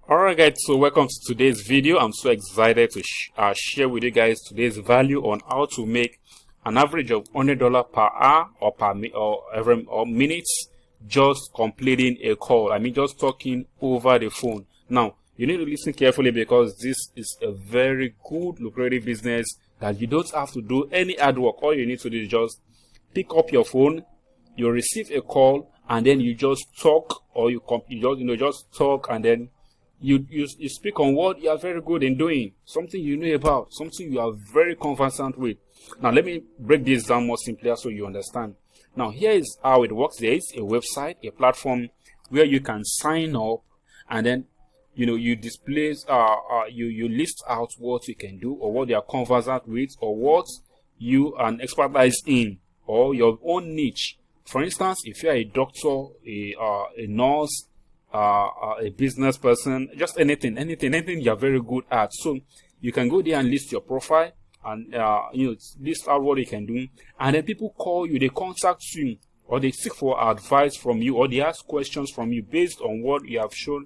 Alright guys, so welcome to today's video. I'm so excited to share with you guys today's value on how to make an average of $100 per hour or every minutes just completing a call. I mean just talking over the phone. Now you need to listen carefully because this is a very good lucrative business that you don't have to do any hard work. All you need to do is just pick up your phone, you receive a call, and then you just talk, or you just talk, and then you speak on what you are very good in doing, something you know about, something you are very conversant with. Now let me break this down more simply so you understand. Now here is how it works. There is a website, a platform where you can sign up, and then you display you list out what you can do, or what you are conversant with, or what you are an expertise in, or your own niche. For instance, if you are a doctor, a nurse, a business person, just anything you are very good at. So you can go there and list your profile, and list out what you can do, and then people call you, they contact you, or they seek for advice from you, or they ask questions from you based on what you have shown,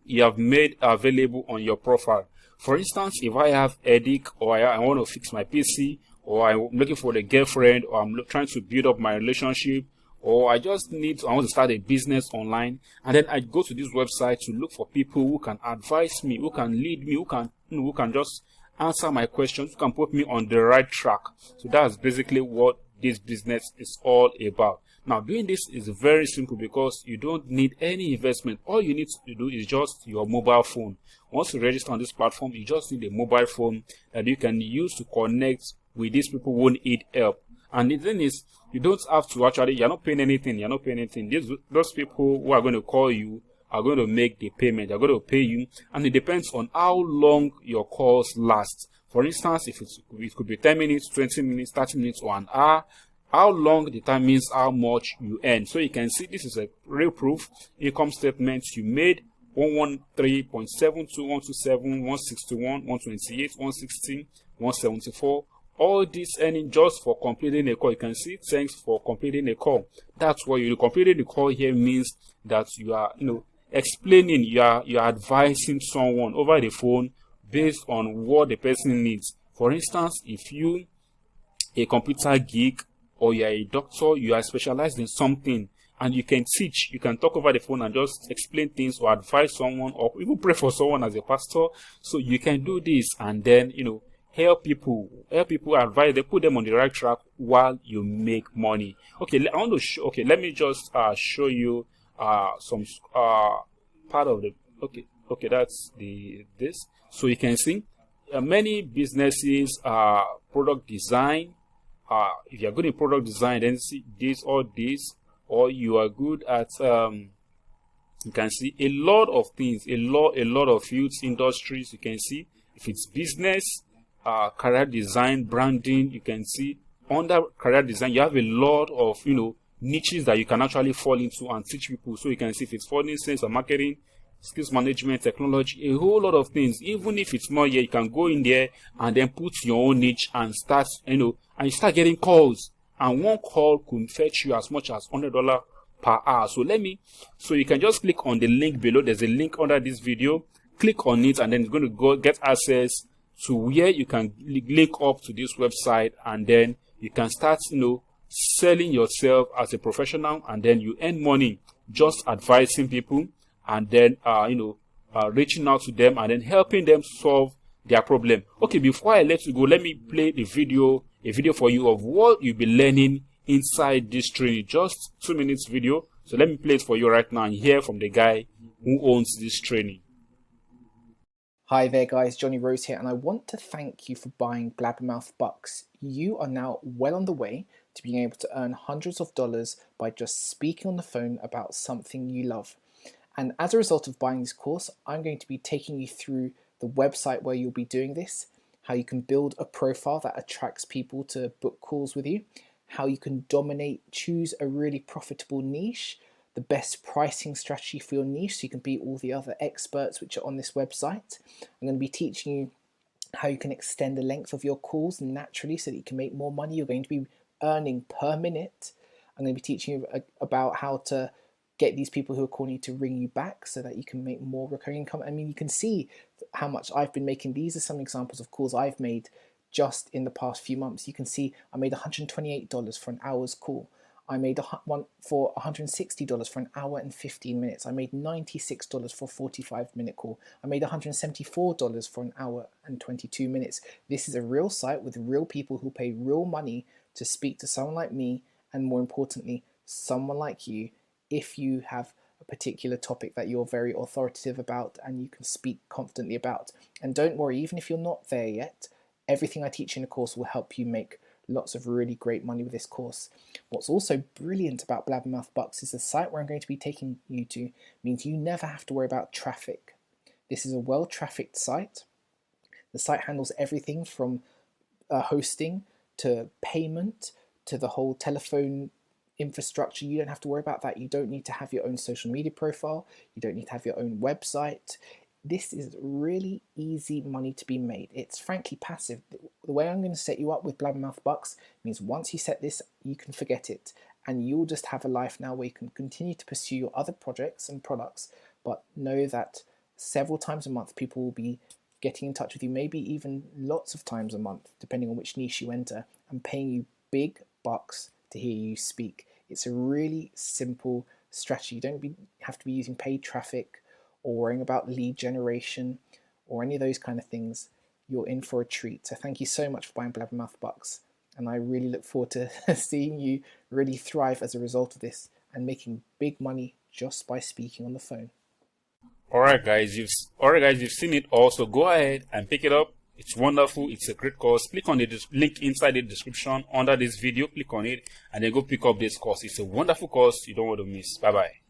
you have made available on your profile. For instance, if I have a headache, or I want to fix my PC, or I'm looking for a girlfriend, or I'm trying to build up my relationship, or I want to start a business online, and then I go to this website to look for people who can advise me, who can lead me, who can just answer my questions, who can put me on the right track. So that's basically what this business is all about. Now doing this is very simple because you don't need any investment. All you need to do is just your mobile phone. Once you register on this platform, you just need a mobile phone that you can use to connect with these people who need help. And the thing is, you don't have to you're not paying anything. Those people who are going to call you are going to make the payment. They're going to pay you, and it depends on how long your calls last. For instance, if it could be 10 minutes, 20 minutes, 30 minutes, or an hour. How long determines how much you earn. So you can see this is a real proof. Income statements you made: 113.72, 127, 161, 128, 116, 174. All this earning just for completing a call. You can see thanks for completing a call. That's what you completing the call here means that you are explaining, you are advising someone over the phone based on what the person needs. For instance, if you a computer geek, or you are a doctor, you are specialized in something, and you can teach, you can talk over the phone and just explain things, or advise someone, or even pray for someone as a pastor. So you can do this, and then help people advise, they put them on the right track while you make money. Okay, I want to let me just show you some part of the okay, that's this. So you can see many businesses, product design. If you're good in product design, then see this or this, or you are good at you can see a lot of things, a lot of fields, industries. You can see if it's business, career design, branding. You can see under career design you have a lot of niches that you can actually fall into and teach people. So you can see if it's for sales or marketing, skills management, technology, a whole lot of things. Even if it's not here, you can go in there and then put your own niche and start and you start getting calls, and one call could fetch you as much as $100 per hour. So you can just click on the link below. There's a link under this video. Click on it, and then it's going to go get access to where you can link up to this website, and then you can start selling yourself as a professional, and then you earn money just advising people, and then reaching out to them, and then helping them solve their problem. Okay, before I let you go, let me play a video for you of what you'll be learning inside this training. Just 2 minutes video. So let me play it for you right now and hear from the guy who owns this training. Hi there guys, Johnny Rose here, and I want to thank you for buying Blabbermouth Bucks. You are now well on the way to being able to earn hundreds of dollars by just speaking on the phone about something you love. And as a result of buying this course, I'm going to be taking you through the website where you'll be doing this, how you can build a profile that attracts people to book calls with you, how you can dominate, choose a really profitable niche, the best pricing strategy for your niche so you can beat all the other experts which are on this website. I'm going to be teaching you how you can extend the length of your calls naturally so that you can make more money. You're going to be earning per minute. I'm going to be teaching you about how to get these people who are calling you to ring you back so that you can make more recurring income. I mean, you can see how much I've been making. These are some examples of calls I've made just in the past few months. You can see I made $128 for an hour's call. I made one for $160 for an hour and 15 minutes. I made $96 for a 45-minute call. I made $174 for an hour and 22 minutes. This is a real site with real people who pay real money to speak to someone like me, and more importantly, someone like you, if you have a particular topic that you're very authoritative about and you can speak confidently about. And don't worry, even if you're not there yet, everything I teach in the course will help you make lots of really great money with this course. What's also brilliant about Blabbermouth Bucks is the site where I'm going to be taking you to means you never have to worry about traffic. This is a well-trafficked site. The site handles everything from hosting to payment to the whole telephone infrastructure. You don't have to worry about that. You don't need to have your own social media profile. You don't need to have your own website. This is really easy money to be made. It's frankly passive. The way I'm going to set you up with Blabbermouth Bucks means once you set this, you can forget it. And you'll just have a life now where you can continue to pursue your other projects and products, but know that several times a month, people will be getting in touch with you, maybe even lots of times a month, depending on which niche you enter, and paying you big bucks to hear you speak. It's a really simple strategy. You don't have to be using paid traffic or worrying about lead generation or any of those kind of things. You're in for a treat. So thank you so much for buying Blabbermouth Bucks. And I really look forward to seeing you really thrive as a result of this and making big money just by speaking on the phone. Alright guys, you've seen it all, so go ahead and pick it up. It's wonderful. It's a great course. Click on the link inside the description under this video. Click on it and then go pick up this course. It's a wonderful course you don't want to miss. Bye bye.